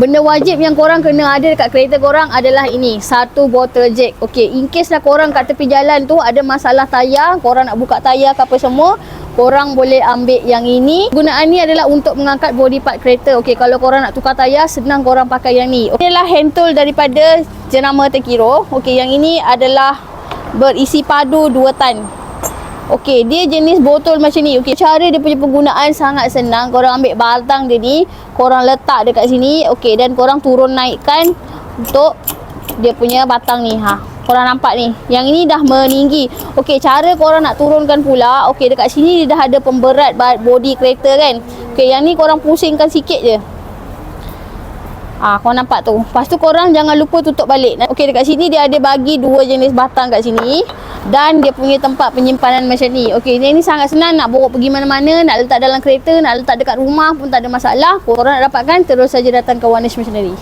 Benda wajib yang korang kena ada dekat kereta korang adalah ini, satu botol jack. Okey, in case lah korang kat tepi jalan tu ada masalah tayar, korang nak buka tayar ke apa semua, korang boleh ambil yang ini. Gunaan ni adalah untuk mengangkat body part kereta. Okey, kalau korang nak tukar tayar, senang korang pakai yang ni. Ini adalah hand tool daripada jenama Terkiro. Okey, yang ini adalah berisi padu 2 tan. Okey, dia jenis botol macam ni. Okey, cara dia punya penggunaan sangat senang. Korang ambil batang dia ni, korang letak dekat sini. Okey, dan korang turun naikkan untuk dia punya batang ni. Korang nampak ni. Yang ini dah meninggi. Okey, cara korang nak turunkan pula. Okey, dekat sini dia dah ada pemberat body kereta kan. Okey, yang ni korang pusingkan sikit je. Korang nampak tu. Lepas tu korang jangan lupa tutup balik. Okey, dekat sini dia ada bagi 2 jenis batang kat sini. Dan dia punya tempat penyimpanan macam ni. Okey, ini sangat senang nak bawa pergi mana-mana, nak letak dalam kereta, nak letak dekat rumah pun tak ada masalah. Korang nak dapatkan, terus saja datang ke One Niche Machinery.